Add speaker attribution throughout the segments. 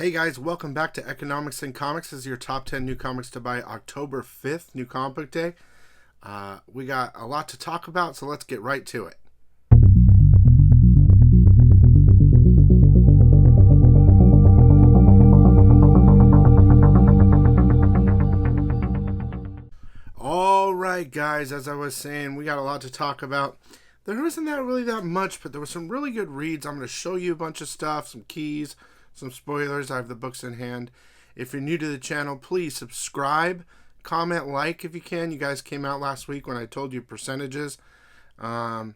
Speaker 1: Hey guys, welcome back to Economics and Comics. This is your top 10 new comics to buy October 5th, New Comic Book Day. We got a lot to talk about, so let's get right to it. Alright guys, as I was saying, we got a lot to talk about. There isn't really that much, but there were some really good reads. I'm going to show you a bunch of stuff, some keys, some spoilers. I have the books in hand. If you're new to the channel, please subscribe, comment, like if you can. You guys came out last week when I told you percentages. A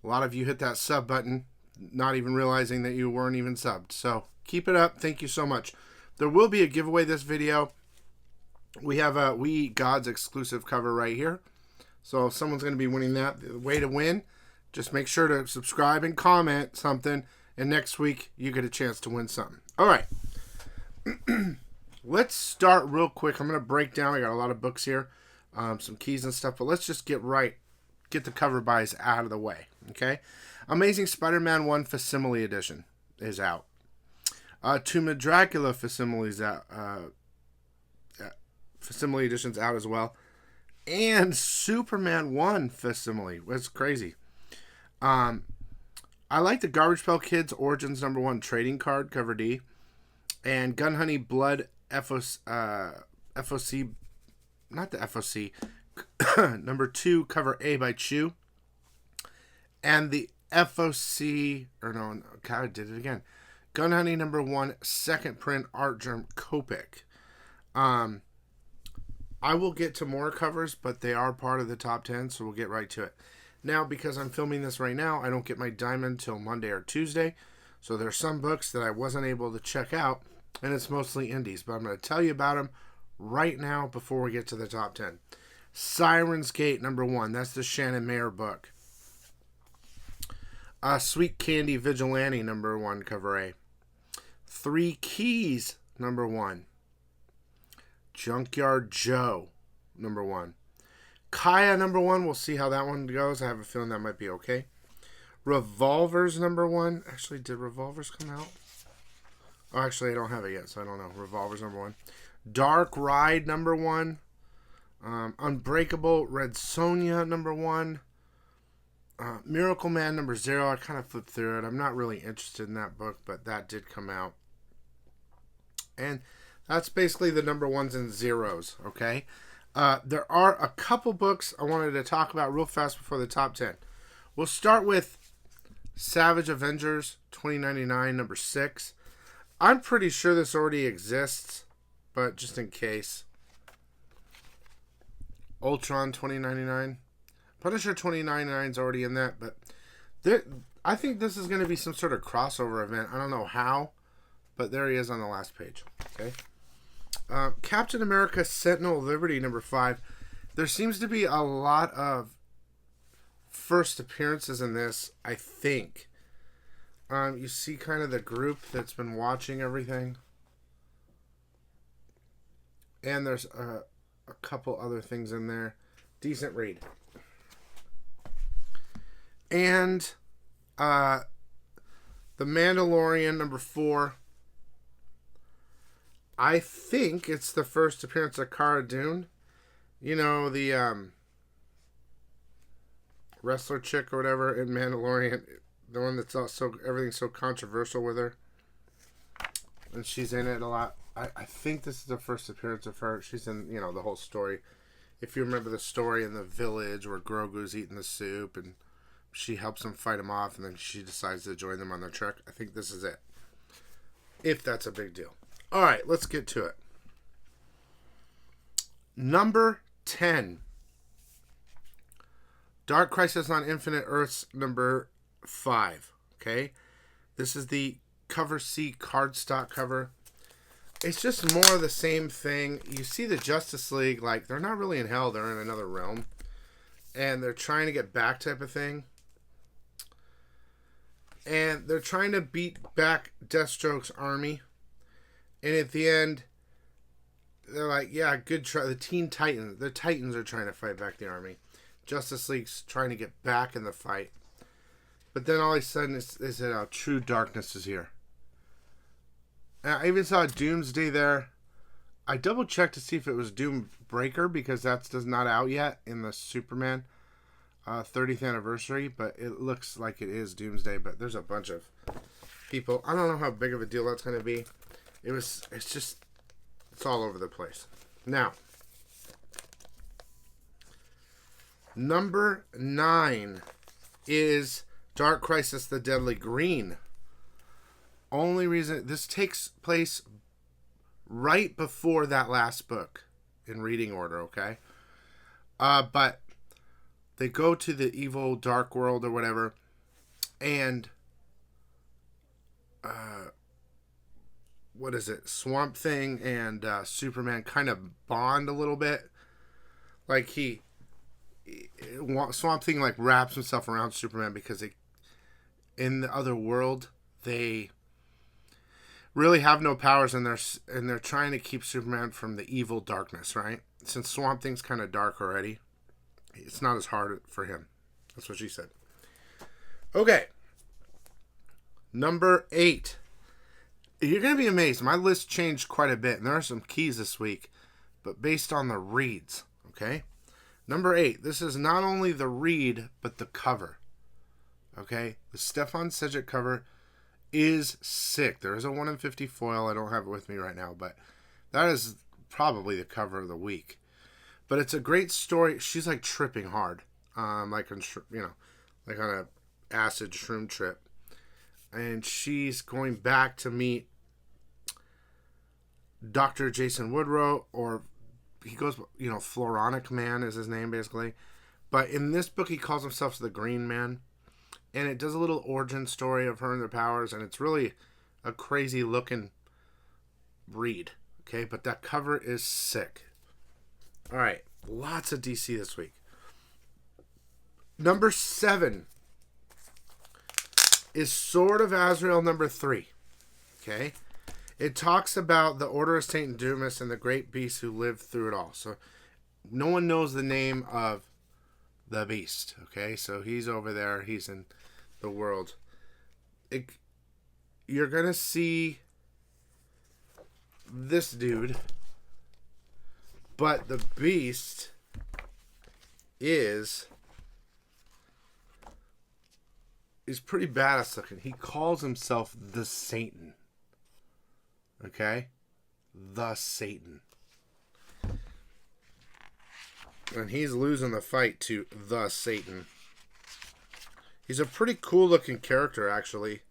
Speaker 1: lot of you hit that sub button, not even realizing that you weren't even subbed. So keep it up. Thank you so much. There will be a giveaway this video. We have a We Eat Gods exclusive cover right here. So if someone's going to be winning that, the way to win, just make sure to subscribe and comment something. And next week, you get a chance to win something. All right. Let's start real quick. I'm going to break down. I got a lot of books here, some keys and stuff. But let's just get the cover buys out of the way. Okay? Amazing Spider-Man 1 Facsimile Edition is out. Tomb of Dracula Facsimile Edition's out as well. And Superman 1 Facsimile. That's crazy. I like the Garbage Pail Kids Origins #1 trading card, cover D. And Gun Honey Blood FOC, not the FOC, #2, cover A by Chew. And the FOC, God, I did it again. Gun Honey #1, second print, Art Germ Copic. I will get to more covers, but they are part of the top 10, so we'll get right to it. Now, because I'm filming this right now, I don't get my diamond till Monday or Tuesday. So there's some books that I wasn't able to check out, and it's mostly indies. But I'm going to tell you about them right now before we get to the top 10. Siren's Gate #1. That's the Shannon Mayer book. Sweet Candy Vigilante #1, cover A. Three Keys #1. Junkyard Joe #1. Kaya #1, we'll see how that one goes. I have a feeling that might be okay. Revolvers #1. Actually, did Revolvers come out? Oh, actually, I don't have it yet, so I don't know. Revolvers #1. Dark Ride #1. Unbreakable Red Sonja #1. Miracle Man #0. I kind of flipped through it. I'm not really interested in that book, but that did come out. And that's basically the #1s and zeros, okay? There are a couple books I wanted to talk about real fast before the top 10. We'll start with Savage Avengers 2099 #6. I'm pretty sure this already exists, but just in case. Ultron 2099. Punisher 2099 is already in that, but I think this is going to be some sort of crossover event. I don't know how, but there he is on the last page. Okay. Captain America Sentinel of Liberty #5. There seems to be a lot of first appearances in this, I think. You see kind of the group that's been watching everything. And there's a couple other things in there. Decent read. And The Mandalorian #4. I think it's the first appearance of Cara Dune. You know, the wrestler chick or whatever in Mandalorian. The one that's also, everything's so controversial with her. And she's in it a lot. I think this is the first appearance of her. She's in, the whole story. If you remember the story in the village where Grogu's eating the soup and she helps him fight him off and then she decides to join them on their trek. I think this is it. If that's a big deal. All right, let's get to it. Number 10. Dark Crisis on Infinite Earths #5. Okay? This is the cover C cardstock cover. It's just more of the same thing. You see the Justice League, like, they're not really in hell. They're in another realm. And they're trying to get back type of thing. And they're trying to beat back Deathstroke's army. And at the end, they're like, yeah, good try. The Titans are trying to fight back the army. Justice League's trying to get back in the fight. But then all of a sudden, they said, true darkness is here. I even saw Doomsday there. I double checked to see if it was Doombreaker because that's not out yet in the Superman 30th anniversary, but it looks like it is Doomsday. But there's a bunch of people. I don't know how big of a deal that's going to be. It's all over the place. Now, number 9 is Dark Crisis: The Deadly Green. Only reason this takes place right before that last book in reading order, okay? But they go to the evil dark world or whatever, and what is it? Swamp Thing and Superman kind of bond a little bit. Like Swamp Thing like wraps himself around Superman because in the other world they really have no powers, and they're trying to keep Superman from the evil darkness, right? Since Swamp Thing's kind of dark already, it's not as hard for him. That's what she said. Okay. Number 8. You're going to be amazed. My list changed quite a bit, and there are some keys this week, but based on the reads, okay? Number 8. This is not only the read, but the cover, okay? The Stefan Sejic cover is sick. There is a 1 in 50 foil. I don't have it with me right now, but that is probably the cover of the week. But it's a great story. She's like tripping hard, like on a acid shroom trip, and she's going back to meet Dr. Jason Woodrow, or he goes, Floronic Man is his name basically. But in this book, he calls himself the Green Man. And it does a little origin story of her and her powers, and it's really a crazy looking read. Okay, but that cover is sick. All right, lots of DC this week. Number 7 is Sword of Azrael number 3. Okay, it talks about the Order of Saint Dumas and the great beasts who lived through it all. So no one knows the name of the beast. Okay, so he's over there. He's in the world. You're gonna see this dude, but the beast is pretty badass looking. He calls himself the Satan. Okay, the Satan. And he's losing the fight to the Satan. He's a pretty cool looking character, actually.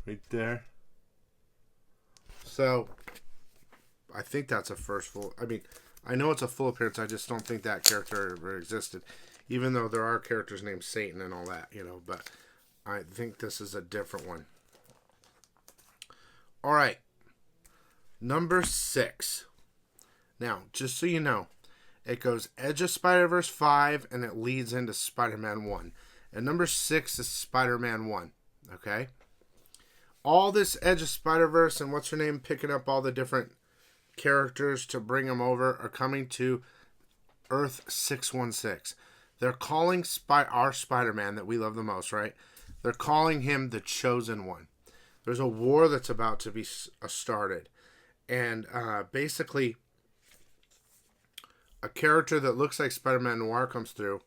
Speaker 1: Right there. So, I think that's a first full... I know it's a full appearance. I just don't think that character ever existed. Even though there are characters named Satan and all that, But I think this is a different one. Alright. Number 6. Now, just so you know, it goes Edge of Spider-Verse 5, and it leads into Spider-Man 1. And number 6 is Spider-Man 1, okay? All this Edge of Spider-Verse and what's her name picking up all the different characters to bring them over are coming to Earth 616. They're calling our Spider-Man that we love the most, right? They're calling him the Chosen One. There's a war that's about to be started. And basically... a character that looks like Spider-Man Noir comes through.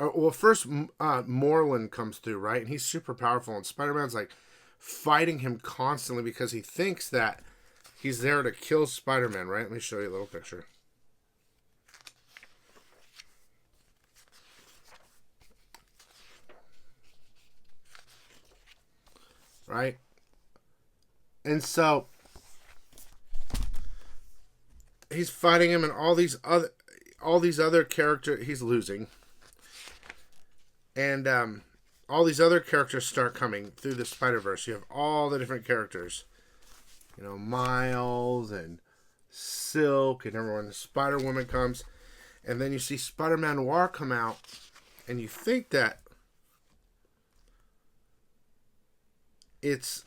Speaker 1: Well, first Morlun comes through, right? And he's super powerful. And Spider-Man's like fighting him constantly because he thinks that he's there to kill Spider-Man, right? Let me show you a little picture. Right? And so he's fighting him, and all these other characters he's losing, and all these other characters start coming through the Spider-Verse. You have all the different characters, Miles and Silk and everyone. The Spider-Woman comes, and then you see Spider-Man Noir come out, and you think that it's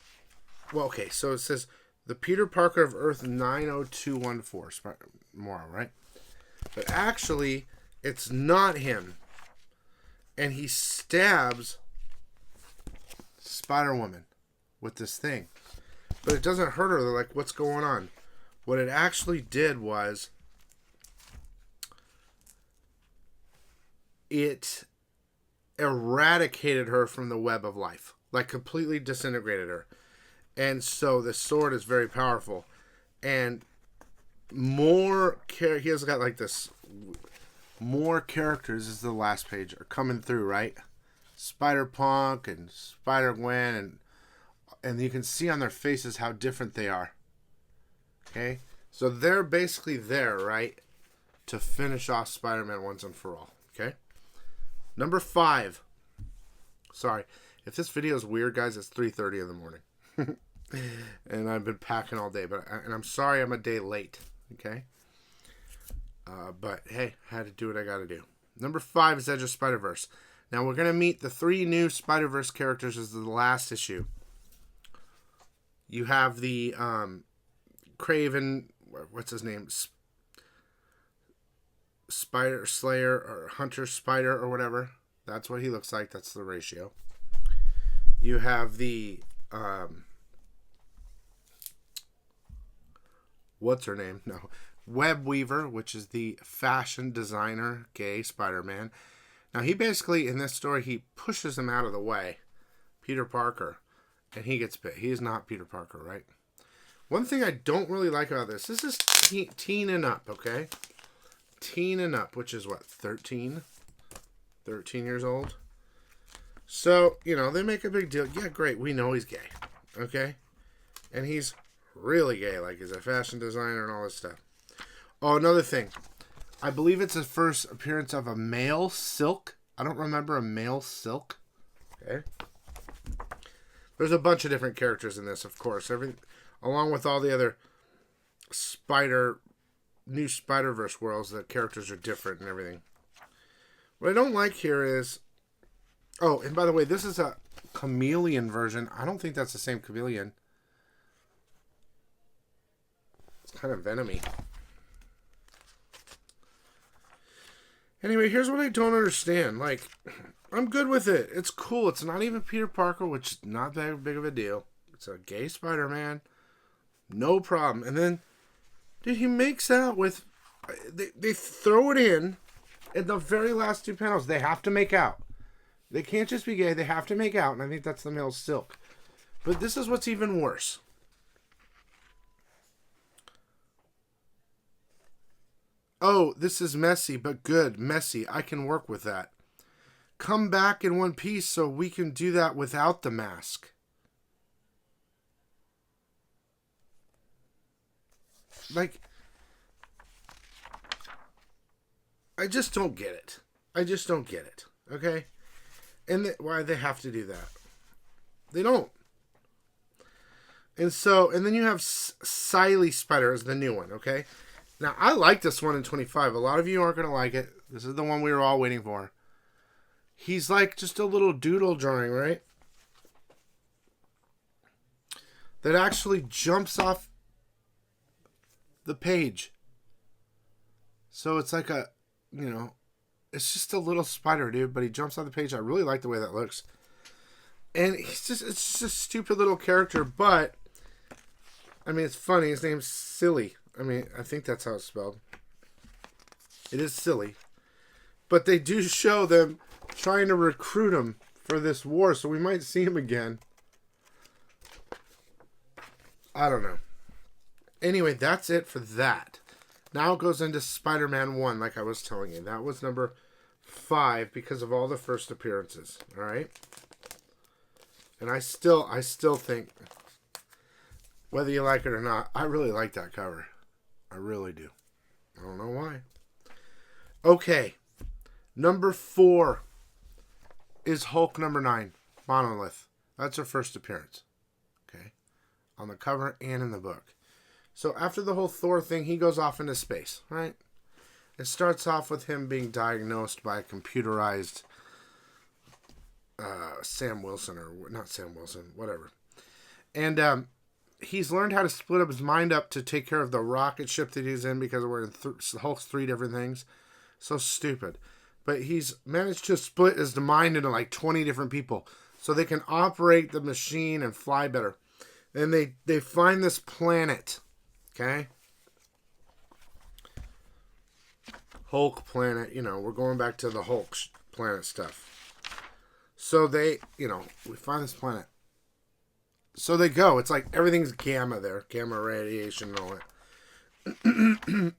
Speaker 1: okay. So it says the Peter Parker of Earth 90214, Morrow, right? But actually, it's not him. And he stabs Spider-Woman. with this thing. But it doesn't hurt her. They're like, what's going on? What it actually did was it eradicated her from the web of life. Like completely disintegrated her. And so the sword is very powerful. And he has got like this, more characters is the last page are coming through, right? Spider-Punk and Spider-Gwen, and you can see on their faces how different they are. Okay? So they're basically there, right? To finish off Spider-Man once and for all. Okay? Number 5. Sorry. If this video is weird, guys, it's 3:30 in the morning. And I've been packing all day. And I'm sorry I'm a day late. Okay? But, hey, I had to do what I got to do. Number 5 is Edge of Spider-Verse. Now, we're going to meet the 3 new Spider-Verse characters as the last issue. You have the Craven, what's his name? Spider Slayer or Hunter Spider or whatever. That's what he looks like. That's the ratio. You have the, what's her name? No. Web Weaver, which is the fashion designer, gay Spider-Man. Now, he basically, in this story, he pushes him out of the way. Peter Parker. And he gets bit. He is not Peter Parker, right? One thing I don't really like about this is teen and up, okay? Teen and up, which is what, 13? 13 years old? So, you know, they make a big deal. Yeah, great, we know he's gay, okay? And he's really gay, like he's a fashion designer and all this stuff. Oh, another thing. I believe it's the first appearance of a male Silk. I don't remember a male Silk. Okay. There's a bunch of different characters in this, of course. Along with all the other new Spider-Verse worlds, the characters are different and everything. What I don't like here is... Oh, and by the way, this is a chameleon version. I don't think that's the same chameleon. It's kind of venomy. Anyway, here's what I don't understand. Like, I'm good with it. It's cool. It's not even Peter Parker, which is not that big of a deal. It's a gay Spider-Man. No problem. And then, dude, he makes out with... They throw it in the very last 2 panels. They have to make out. They can't just be gay. They have to make out. And I think that's the male Silk. But this is what's even worse. Oh, this is messy, but good. Messy. I can work with that. Come back in one piece so we can do that without the mask. Like, I just don't get it. I just don't get it. Okay? And why they have to do that. They don't. And so, and then you have Siley Spider as the new one, okay? Now, I like this one in 25. A lot of you aren't going to like it. This is the one we were all waiting for. He's like just a little doodle drawing, right? That actually jumps off the page. So it's like a, you know, it's just a little spider, dude. But he jumps off the page. I really like the way that looks. And it's just a stupid little character. But, I mean, it's funny. His name's Silly. I mean, I think that's how it's spelled. It is silly. But they do show them trying to recruit him for this war, so we might see him again. I don't know. Anyway, that's it for that. Now it goes into Spider-Man 1, like I was telling you. That was number 5 because of all the first appearances. All right? And I still think, whether you like it or not, I really like that cover. I really do. I don't know why. Okay. Number 4 is Hulk number 9, Monolith. That's her first appearance. Okay. On the cover and in the book. So after the whole Thor thing, he goes off into space, right? It starts off with him being diagnosed by a computerized Sam Wilson, or not Sam Wilson, whatever. And he's learned how to split up his mind up to take care of the rocket ship that he's in, because we're in Hulk's 3 different things. So stupid. But he's managed to split his mind into like 20 different people. so they can operate the machine and fly better. And they find this planet, okay? Hulk planet, we're going back to the Hulk planet stuff. So they, we find this planet. So they go. It's like everything's gamma there, gamma radiation and all that.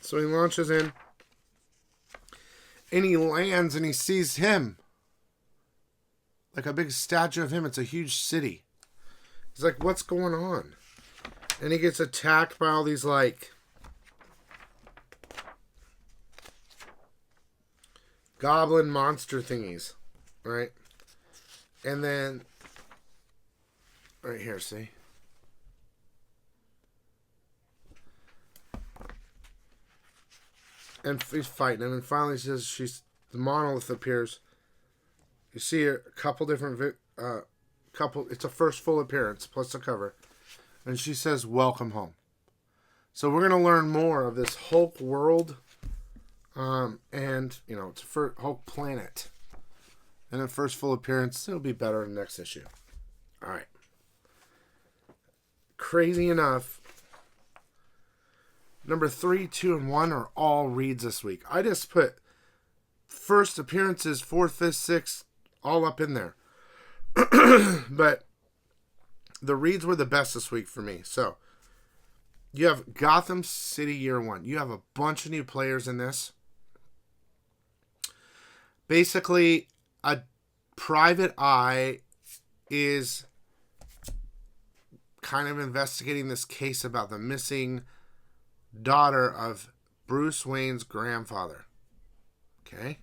Speaker 1: So he launches in, and he lands, and he sees him. Like a big statue of him. It's a huge city. He's like, what's going on? And he gets attacked by all these, like, goblin monster thingies. Right? And then, right here, see? And he's fighting him. And finally the monolith appears. You see a couple different, it's a first full appearance, plus the cover. And she says, welcome home. So we're going to learn more of this Hulk world. And, it's a Hulk planet. And the first full appearance, it'll be better in the next issue. All right. Crazy enough, number 3, 2, and 1 are all reads this week. I just put first appearances, 4th, 5th, 6th, all up in there. But the reads were the best this week for me. So, you have Gotham City Year 1. You have a bunch of new players in this. Basically, a private eye is kind of investigating this case about the missing daughter of Bruce Wayne's grandfather. Okay?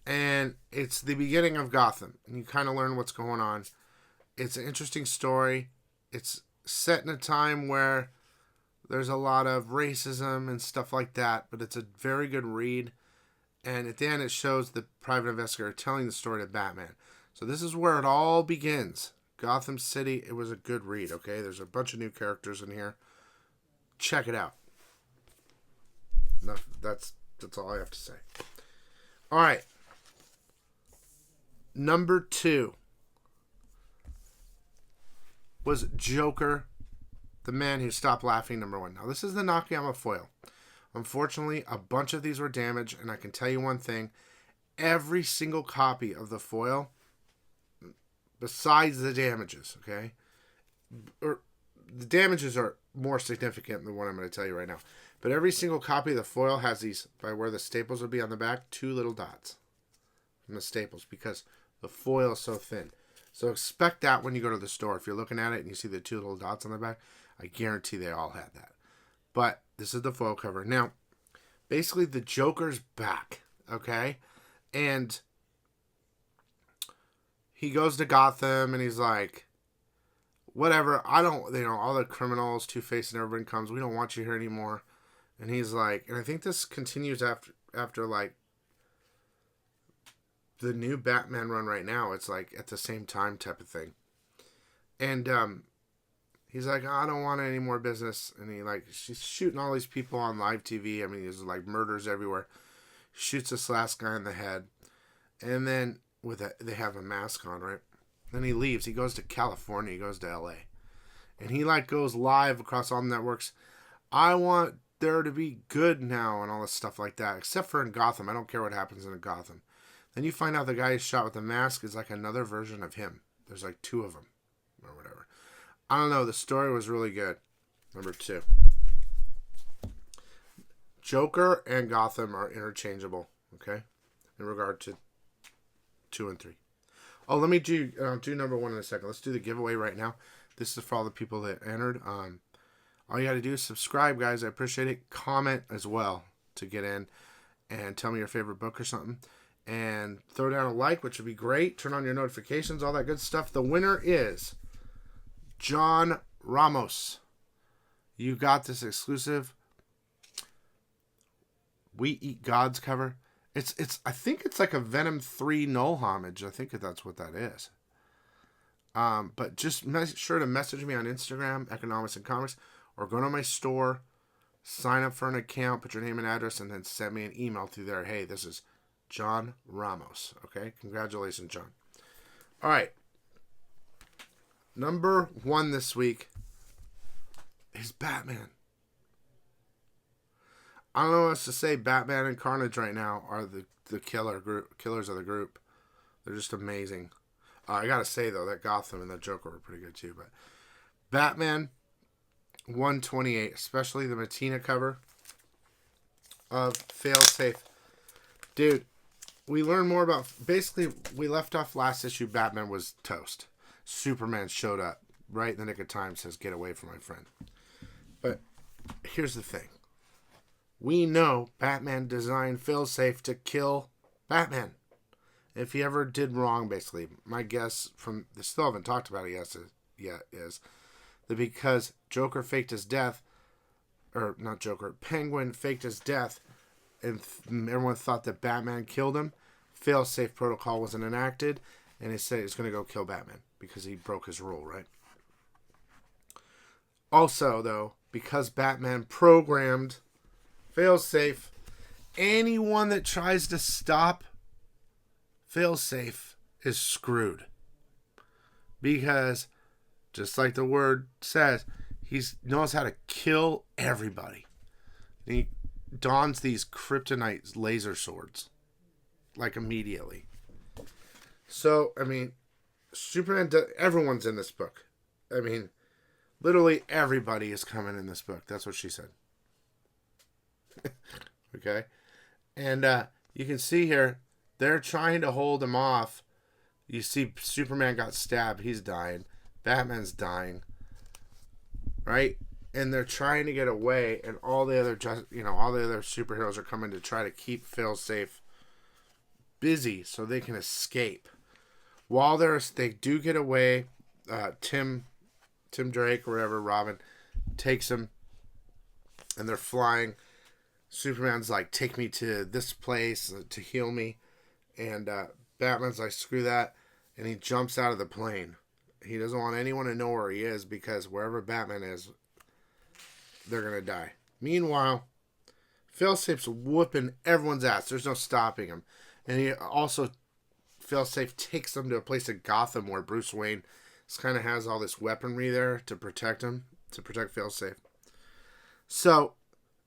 Speaker 1: And it's the beginning of Gotham. And you kind of learn what's going on. It's an interesting story. It's set in a time where there's a lot of racism and stuff like that. But it's a very good read. And at the end, it shows the private investigator telling the story to Batman. So this is where it all begins. Gotham City, it was a good read, okay? There's a bunch of new characters in here. Check it out. That's all I have to say. All right. Number 2 was Joker, the Man Who Stopped Laughing, number 1. Now, this is the Nakayama foil. Unfortunately, a bunch of these were damaged, and I can tell you one thing. Every single copy of the foil, besides the damages, okay? Or the damages are more significant than what I'm going to tell you right now. But every single copy of the foil has these, by where the staples would be on the back, 2 little dots from the staples because the foil is so thin. So expect that when you go to the store. If you're looking at it and you see the 2 little dots on the back, I guarantee they all had that. But this is the foil cover. Now, basically the Joker's back, okay? And he goes to Gotham and he's like, whatever, all the criminals, Two-Face and everybody comes, we don't want you here anymore. And he's like, and I think this continues after like the new Batman run right now. It's like at the same time type of thing. And he's like, I don't want any more business. And she's shooting all these people on live TV. I mean, there's like murders everywhere. Shoots this last guy in the head. And then they have a mask on, right? Then he leaves. He goes to California. He goes to LA. And he goes live across all the networks. I want there to be good now and all this stuff like that. Except for in Gotham. I don't care what happens in Gotham. Then you find out the guy who's shot with the mask is like another version of him. There's like 2 of them. Or whatever. I don't know. The story was really good. Number 2. Joker and Gotham are interchangeable. Okay? In regard to 2 and 3. Oh, let me do number 1 in a second. Let's do the giveaway right now. This is for all the people that entered. All you got to do is subscribe, guys. I appreciate it. Comment as well to get in. And tell me your favorite book or something. And throw down a like, which would be great. Turn on your notifications, all that good stuff. The winner is John Ramos. You got this exclusive We Eat Gods cover. I think it's like a Venom 3 null homage. I think that's what that is. But just make sure to message me on Instagram, Economics and Comics, or go to my store, sign up for an account, put your name and address, and then send me an email through there. Hey, this is John Ramos. Okay? Congratulations, John. All right. Number 1 this week is Batman. I don't know what else to say. Batman and Carnage right now are the killers of the group. They're just amazing. I gotta say though, that Gotham and that Joker were pretty good too. But Batman 128, especially the Matina cover of Failsafe. Dude, we learn more about... Basically, we left off last issue, Batman was toast. Superman showed up right in the nick of time, says, get away from my friend. But here's the thing. We know Batman designed Failsafe to kill Batman. If he ever did wrong, basically, my guess from... They still haven't talked about it yet is that because Joker faked his death, or not Joker, Penguin faked his death, and everyone thought that Batman killed him, Failsafe protocol wasn't enacted, and he said he's going to go kill Batman because he broke his rule, right? Also, though, because Batman programmed Failsafe, anyone that tries to stop Failsafe is screwed. Because, just like the word says, he knows how to kill everybody. And he dons these kryptonite laser swords. Like, immediately. So, I mean, Superman, everyone's in this book. I mean, literally everybody is coming in this book. That's what she said. Okay? And you can see here, they're trying to hold him off. You see Superman got stabbed. He's dying. Batman's dying. Right? And they're trying to get away, and all the other superheroes are coming to try to keep Failsafe busy so they can escape. While they do get away, Tim Drake or whatever, Robin, takes him, and they're flying. Superman's like, take me to this place to heal me. And Batman's like, screw that. And he jumps out of the plane. He doesn't want anyone to know where he is because wherever Batman is, they're going to die. Meanwhile, Failsafe's whooping everyone's ass. There's no stopping him. And he also, Failsafe takes them to a place in Gotham where Bruce Wayne kind of has all this weaponry there to protect him, to protect Failsafe. So,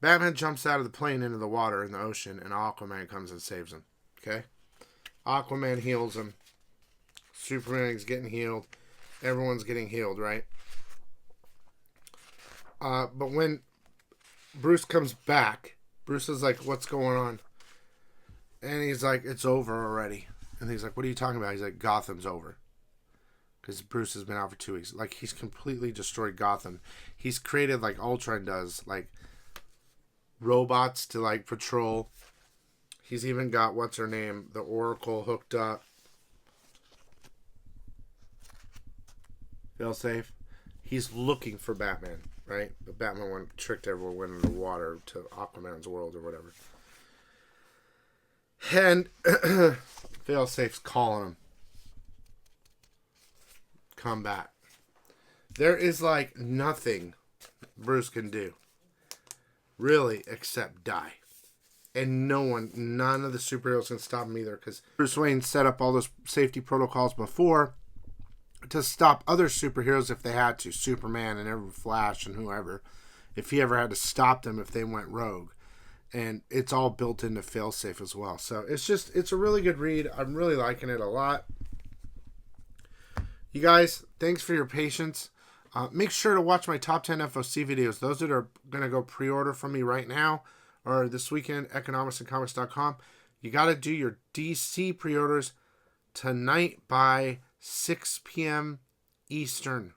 Speaker 1: Batman jumps out of the plane into the water in the ocean, and Aquaman comes and saves him. Okay? Aquaman heals him. Superman's getting healed. Everyone's getting healed, right? But when Bruce comes back, Bruce is like, what's going on? And he's like, it's over already. And he's like, what are you talking about? He's like, Gotham's over. Because Bruce has been out for 2 weeks. Like, he's completely destroyed Gotham. He's created, like Ultron does, like, robots to, like, patrol. He's even got, what's her name, the Oracle hooked up. Failsafe. He's looking for Batman, right? But Batman tricked everyone, went into the water to Aquaman's world or whatever. And Failsafe's calling him. Come back. There is like nothing Bruce can do, really, except die. And none of the superheroes can stop him either, because Bruce Wayne set up all those safety protocols before to stop other superheroes if they had to. Superman and Flash and whoever. If he ever had to stop them if they went rogue. And it's all built into Failsafe as well. So it's a really good read. I'm really liking it a lot. You guys, thanks for your patience. Make sure to watch my top 10 FOC videos. Those that are going to go pre-order from me right now or this weekend, economicsandcomics.com. You got to do your DC pre-orders tonight by 6 p.m. Eastern.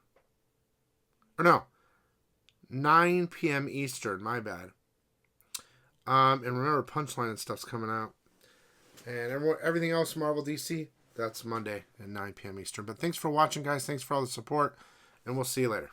Speaker 1: Or no, 9 p.m. Eastern. My bad. And remember, Punchline and stuff's coming out. And everything else Marvel DC, that's Monday at 9 p.m. Eastern. But thanks for watching, guys. Thanks for all the support. And we'll see you later.